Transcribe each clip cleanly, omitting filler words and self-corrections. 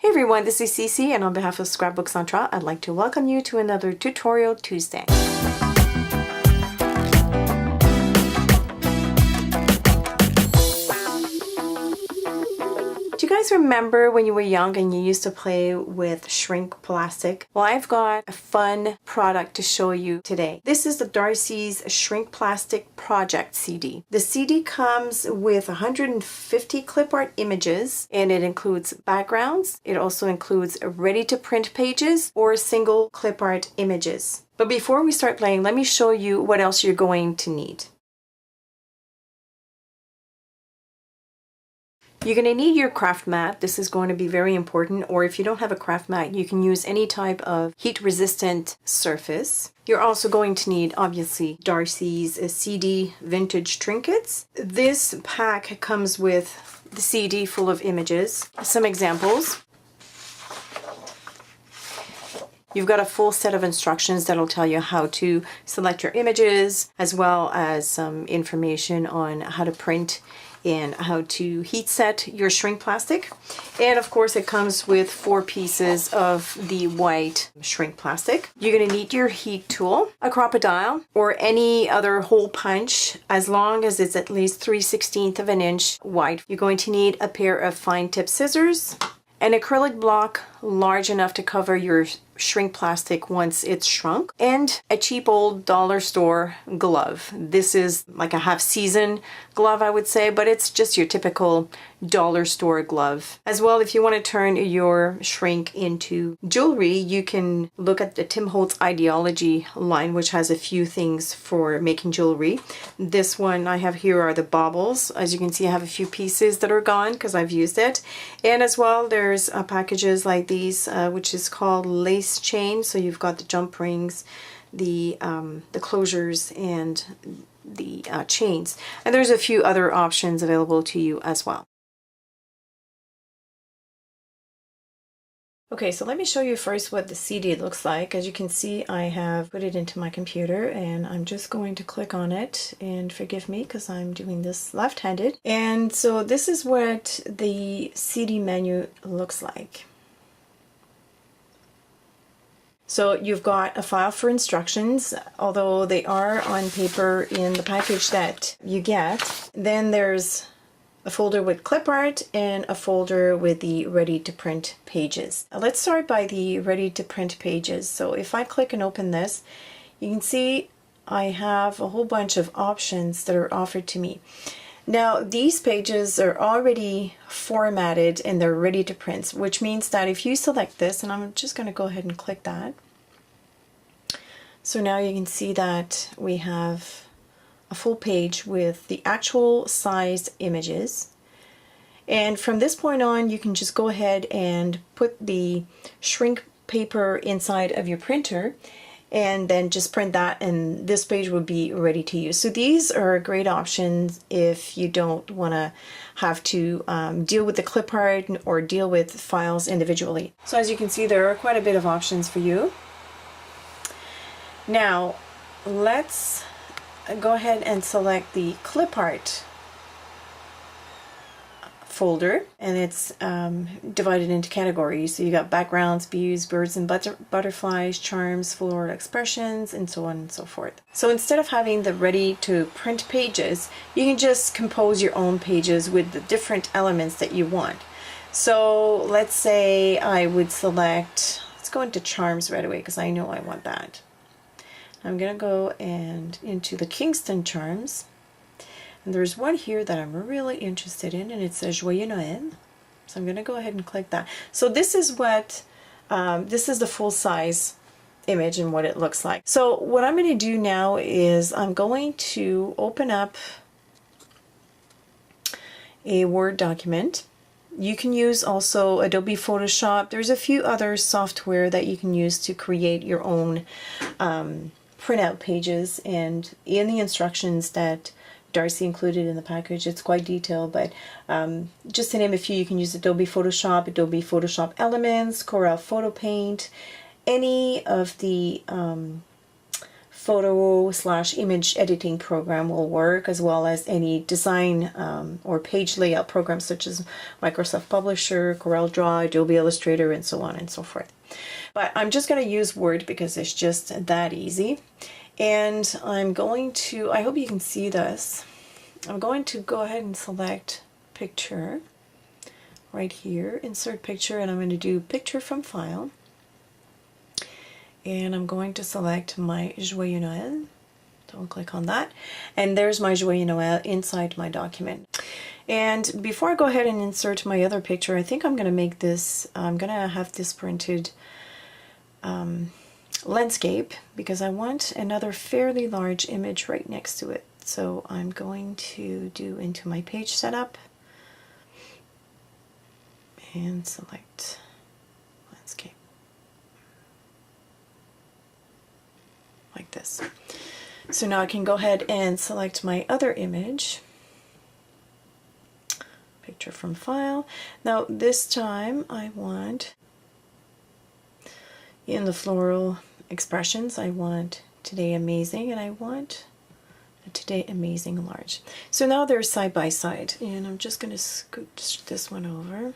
Hey everyone, this is Cece, and on behalf of Scrapbook Central, I'd like to welcome you to another Tutorial Tuesday. Do you guys remember when you were young and you used to play with shrink plastic? Well, I've got a fun product to show you today. This is the Darcie's Shrink Plastic Project CD. The CD comes with 150 clip art images, and it includes backgrounds. It also includes ready-to-print pages or single clip art images. But before we start playing, let me show you what else you're going to need. You're going to need your craft mat. This is going to be very important, or if you don't have a craft mat, you can use any type of heat-resistant surface. You're also going to need, obviously, Darcie's CD Vintage Trinkets. This pack comes with the CD full of images. Some examples. You've got a full set of instructions that'll tell you how to select your images, as well as some information on how to print and how to heat set your shrink plastic. And of course it comes with 4 pieces of the white shrink plastic. You're going to need your heat tool, a crocodile, or any other hole punch as long as it's at least 3/16 of an inch wide. You're going to need a pair of fine tip scissors, an acrylic block large enough to cover your shrink plastic once it's shrunk, and a cheap old dollar store glove. This is like a half-season glove, I would say, but it's just your typical dollar store glove. As well, if you want to turn your shrink into jewelry, you can look at the Tim Holtz Ideology line, which has a few things for making jewelry. This one I have here are the baubles. As you can see, I have a few pieces that are gone because I've used it. And as well, there's packages like these, which is called lace chain. So you've got the jump rings, the closures, and the chains. And there's a few other options available to you as well. Okay, so let me show you first what the CD looks like. As you can see, I have put it into my computer, and I'm just going to click on it, and forgive me because I'm doing this left-handed. And so this is what the CD menu looks like. So you've got a file for instructions, although they are on paper in the package that you get. Then there's a folder with clip art and a folder with the ready-to-print pages. Now let's start by the ready-to-print pages. So if I click and open this, you can see I have a whole bunch of options that are offered to me. Now these pages are already formatted and they're ready to print, which means that if you select this, and I'm just going to go ahead and click that. So now you can see that we have a full page with the actual sized images. And from this point on, you can just go ahead and put the shrink paper inside of your printer and then just print that, and this page would be ready to use. So these are great options if you don't want to have to deal with the clip art or deal with files individually. So as you can see, there are quite a bit of options for you. Now let's go ahead and select the clip art folder, and it's divided into categories. So you got backgrounds, views, birds and butterflies, charms, floral expressions, and so on and so forth. So instead of having the ready to print pages, you can just compose your own pages with the different elements that you want. So let's say I would select, let's go into charms right away because I know I want that. I'm gonna go and into the Kingston charms. And there's one here that I'm really interested in, and it says Joyeux Noël. So I'm going to go ahead and click that. So this is what, this is the full size image and what it looks like. So what I'm going to do now is I'm going to open up a Word document. You can use also Adobe Photoshop. There's a few other software that you can use to create your own printout pages, and in the instructions that Darcie included in the package, it's quite detailed, but just to name a few, you can use Adobe Photoshop Elements, Corel Photo Paint, any of the photo / image editing program will work, as well as any design or page layout programs such as Microsoft Publisher, CorelDRAW, Adobe Illustrator, and so on and so forth. But I'm just going to use Word because it's just that easy. And I'm going to, I hope you can see this, I'm going to go ahead and select Picture right here, Insert Picture, and I'm going to do Picture from File. And I'm going to select my Joyeux Noël. Double click on that. And there's my Joyeux Noël inside my document. And before I go ahead and insert my other picture, I think I'm going to make this, I'm going to have this printed landscape, because I want another fairly large image right next to it. So I'm going to do into my page setup and select landscape like this. So now I can go ahead and select my other image, Picture from File. Now this time I want, in the floral expressions, I want Today Amazing, and I want a Today Amazing large. So now they're side by side, and I'm just going to scoot this one over.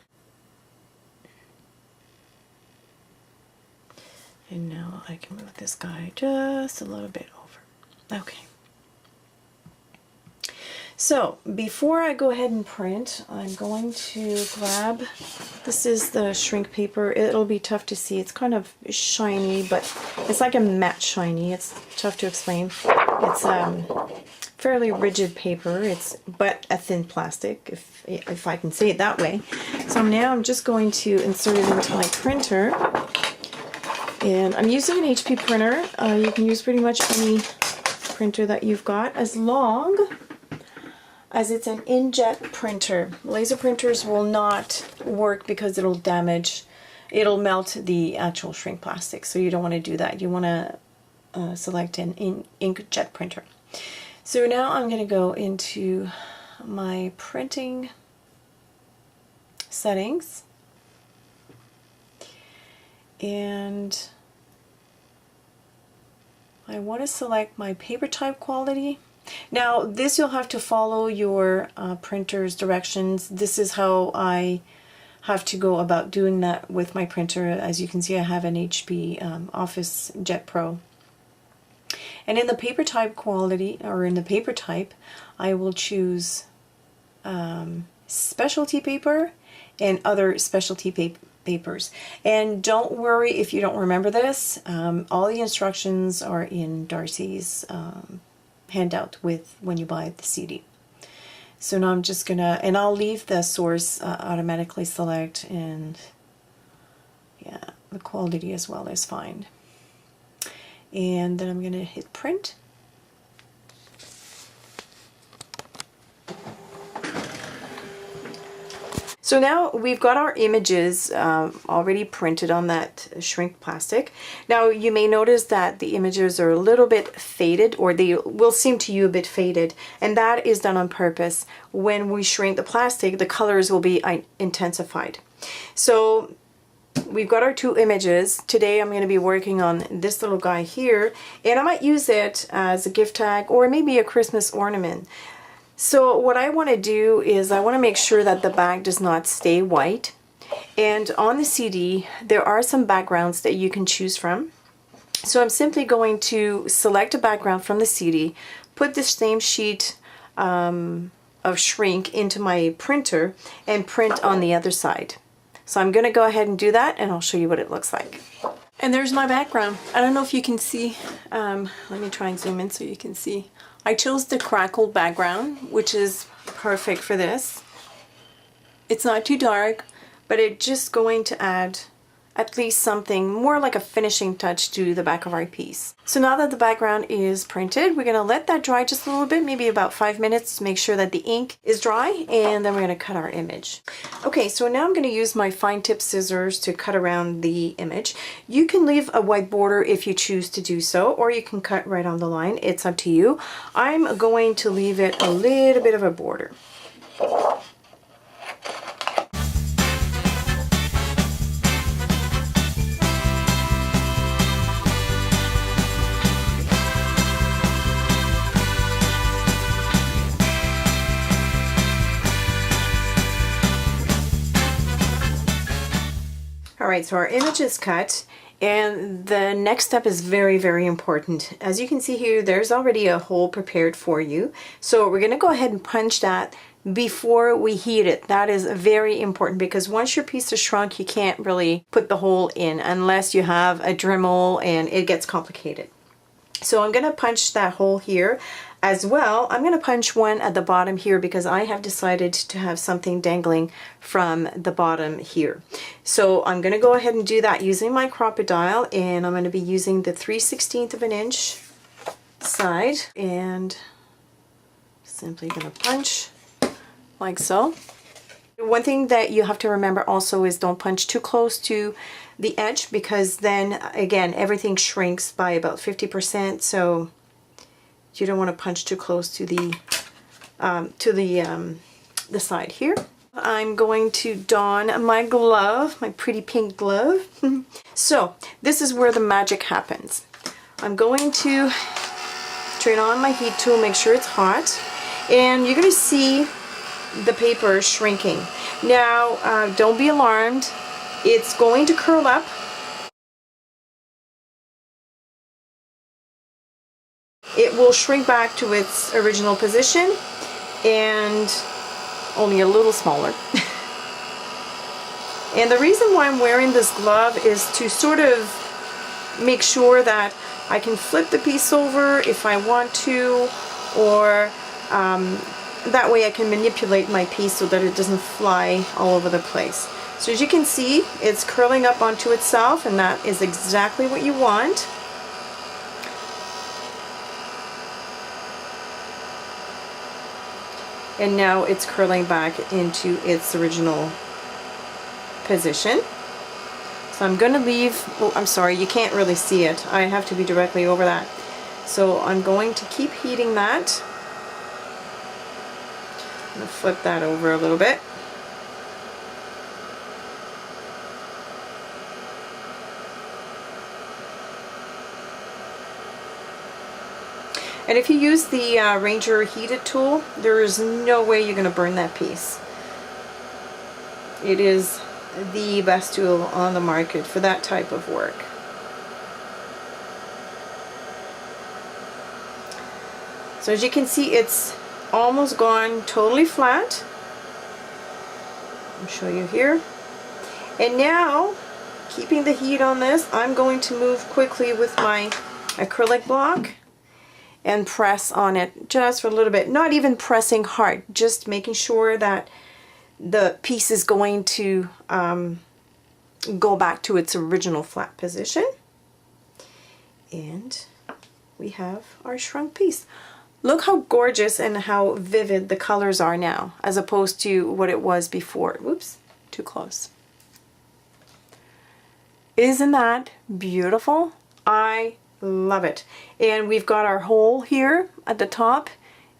And now I can move this guy just a little bit over. Okay. So before I go ahead and print, I'm going to grab, this is the shrink paper. It'll be tough to see. It's kind of shiny, but it's like a matte shiny. It's tough to explain. It's fairly rigid paper, but a thin plastic, if I can say it that way. So now I'm just going to insert it into my printer. And I'm using an HP printer. You can use pretty much any printer that you've got, as long as it's an inkjet printer. Laser printers will not work because it'll melt the actual shrink plastic. So you don't want to do that. You want to select an inkjet printer. So now I'm going to go into my printing settings, and I want to select my paper type quality. Now this, you'll have to follow your printer's directions. This is how I have to go about doing that with my printer. As you can see, I have an HP Office Jet Pro. And in the paper type quality, or in the paper type, I will choose specialty paper and other specialty papers. And don't worry if you don't remember this. All the instructions are in Darcie's handout when you buy the CD. So now I'm just gonna, and I'll leave the source automatically select, and yeah, the quality as well is fine. And then I'm gonna hit print. So now we've got our images already printed on that shrink plastic. Now you may notice that the images are a little bit faded, or they will seem to you a bit faded, and that is done on purpose. When we shrink the plastic, the colors will be intensified. So we've got our two images. Today I'm going to be working on this little guy here, and I might use it as a gift tag or maybe a Christmas ornament. So what I want to do is I want to make sure that the back does not stay white. And on the CD, there are some backgrounds that you can choose from. So I'm simply going to select a background from the CD, put the same sheet of shrink into my printer, and print on the other side. So I'm going to go ahead and do that, and I'll show you what it looks like. And there's my background. I don't know if you can see. Let me try and zoom in so you can see. I chose the crackled background, which is perfect for this. It's not too dark, but it's just going to add at least something more like a finishing touch to the back of our piece. So now that the background is printed, we're going to let that dry just a little bit, maybe about 5 minutes, to make sure that the ink is dry, and then we're going to cut our image. Okay, so now I'm going to use my fine tip scissors to cut around the image. You can leave a white border if you choose to do so, or you can cut right on the line. It's up to you. I'm going to leave it a little bit of a border. right, so our image is cut, and the next step is very, very important. As you can see here, there's already a hole prepared for you. So we're going to go ahead and punch that before we heat it. That is very important, because once your piece is shrunk, you can't really put the hole in unless you have a Dremel, and it gets complicated. So I'm going to punch that hole here. As well, I'm going to punch one at the bottom here, because I have decided to have something dangling from the bottom here. So I'm going to go ahead and do that using my Crop-A-Dial, and I'm going to be using the 3/16 of an inch side, and simply going to punch like so. One thing that you have to remember also is don't punch too close to the edge, because then again everything shrinks by about 50%. So you don't want to punch too close to the side here. I'm going to don my glove, my pretty pink glove. So this is where the magic happens. I'm going to turn on my heat tool, make sure it's hot, and you're going to see the paper shrinking. Now don't be alarmed, it's going to curl up. It will shrink back to its original position, and only a little smaller. And the reason why I'm wearing this glove is to sort of make sure that I can flip the piece over if I want to, or that way I can manipulate my piece so that it doesn't fly all over the place. So as you can see, it's curling up onto itself, and that is exactly what you want. And now it's curling back into its original position. So I'm going to leave, oh, I'm sorry, you can't really see it. I have to be directly over that. So I'm going to keep heating that. I'm going to flip that over a little bit. And if you use the Ranger heated tool, there is no way you're going to burn that piece. It is the best tool on the market for that type of work. So as you can see, it's almost gone totally flat. I'll show you here. And now, keeping the heat on this, I'm going to move quickly with my acrylic block and press on it just for a little bit. Not even pressing hard, just making sure that the piece is going to go back to its original flat position. And we have our shrunk piece. Look how gorgeous and how vivid the colors are now, as opposed to what it was before. Whoops, too close. Isn't that beautiful? I love it. And we've got our hole here at the top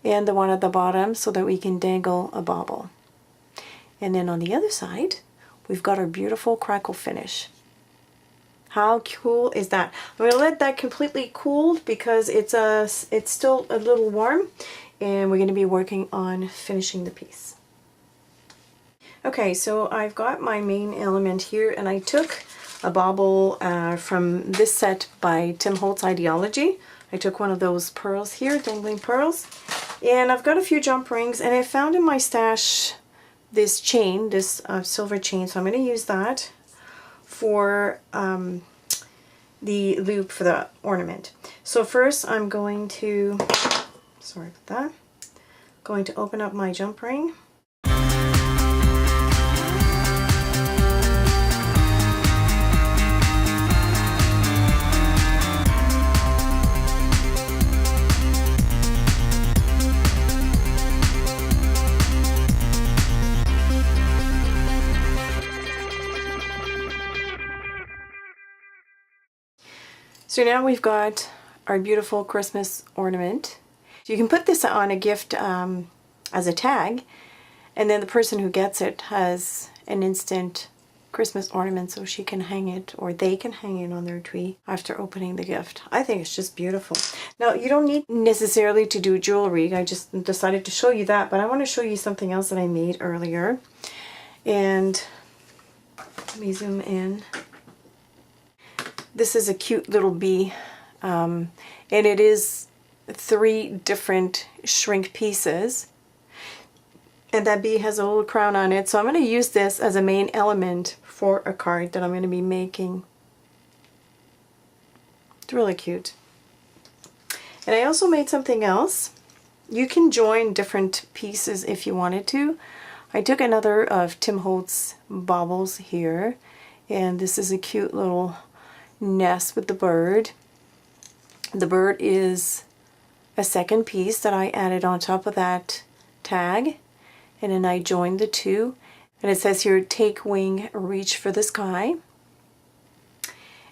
and the one at the bottom so that we can dangle a bauble. And then on the other side, we've got our beautiful crackle finish. How cool is that? I'm going to let that completely cool because it's still a little warm, and we're going to be working on finishing the piece. Okay, so I've got my main element here, and I took a bauble from this set by Tim Holtz Ideology. I took one of those pearls here, dangling pearls, and I've got a few jump rings, and I found in my stash this chain, this silver chain, so I'm going to use that for the loop for the ornament. So first I'm going to, sorry about that, going to open up my jump ring. So now we've got our beautiful Christmas ornament. So you can put this on a gift as a tag, and then the person who gets it has an instant Christmas ornament, so she can hang it, or they can hang it on their tree after opening the gift. I think it's just beautiful. Now you don't need necessarily to do jewelry. I just decided to show you that, but I want to show you something else that I made earlier. And Let me zoom in. This is a cute little bee, and it is 3 different shrink pieces. And that bee has a little crown on it, so I'm going to use this as a main element for a card that I'm going to be making. It's really cute. And I also made something else. You can join different pieces if you wanted to. I took another of Tim Holtz baubles here, and this is a cute little nest with the bird. The bird is a second piece that I added on top of that tag, and then I joined the two, and it says here, take wing, reach for the sky.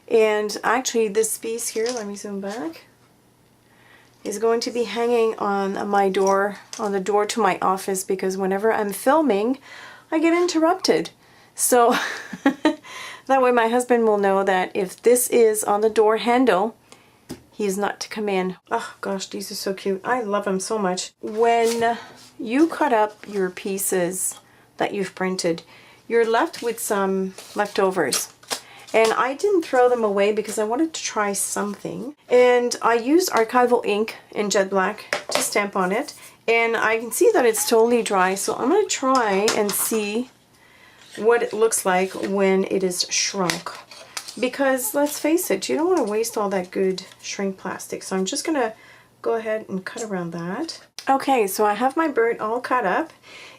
And actually this piece here, let me zoom back, is going to be hanging on my door, on the door to my office, because whenever I'm filming, I get interrupted. So that way my husband will know that if this is on the door handle, he's not to come in. Oh gosh, these are so cute. I love them so much. When you cut up your pieces that you've printed, you're left with some leftovers. And I didn't throw them away because I wanted to try something. And I used archival ink in jet black to stamp on it. And I can see that it's totally dry, so I'm going to try and see what it looks like when it is shrunk. Because let's face it, you don't want to waste all that good shrink plastic. So I'm just going to go ahead and cut around that. Okay, so I have my bird all cut up.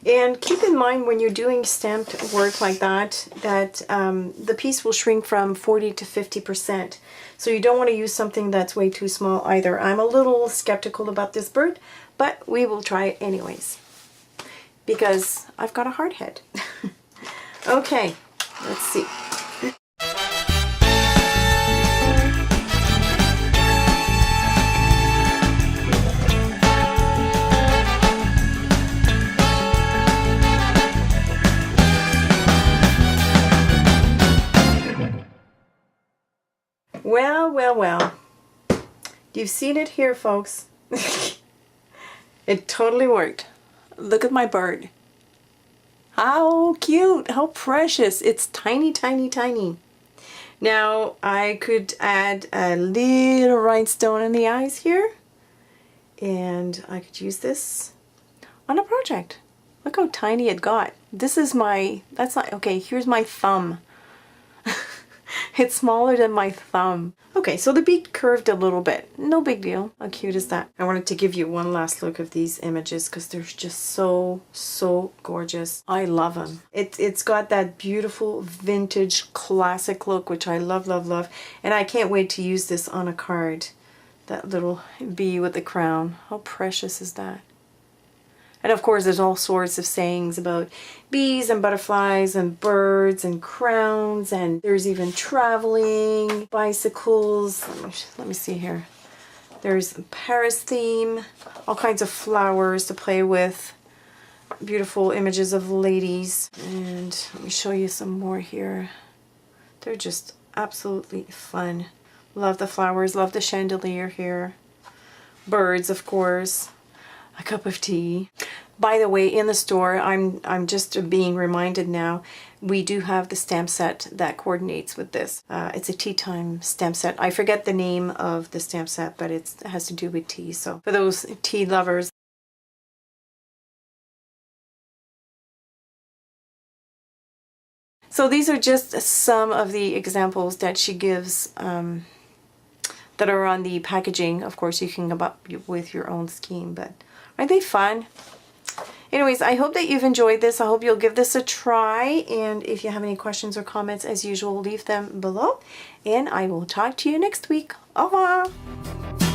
And keep in mind when you're doing stamped work like that, that the piece will shrink from 40 to 50%. So you don't want to use something that's way too small either. I'm a little skeptical about this bird, but we will try it anyways, because I've got a hard head. Okay, let's see. Well. You've seen it here, folks. It totally worked. Look at my bird. How cute, how precious. It's tiny, tiny, tiny. Now, I could add a little rhinestone in the eyes here. And I could use this on a project. Look how tiny it got. This is my, that's not, okay, here's my thumb. It's smaller than my thumb. Okay, so the beak curved a little bit. No big deal. How cute is that? I wanted to give you one last look of these images because they're just so gorgeous. I love them. It's got that beautiful vintage classic look, which I love. And I can't wait to use this on a card. That little bee with the crown. How precious is that? And of course, there's all sorts of sayings about bees and butterflies and birds and crowns, and there's even traveling, bicycles. Let me see here. There's a Paris theme, all kinds of flowers to play with, beautiful images of ladies. And let me show you some more here. They're just absolutely fun. Love the flowers, love the chandelier here. Birds, of course. A cup of tea. By the way, in the store, I'm just being reminded now, we do have the stamp set that coordinates with this. It's a tea time stamp set. I forget the name of the stamp set, but it has to do with tea. So for those tea lovers. So these are just some of the examples that she gives that are on the packaging. Of course, you can come up with your own scheme, but aren't they fun? Anyways, I hope that you've enjoyed this. I hope you'll give this a try. And if you have any questions or comments, as usual, leave them below. And I will talk to you next week. Au revoir!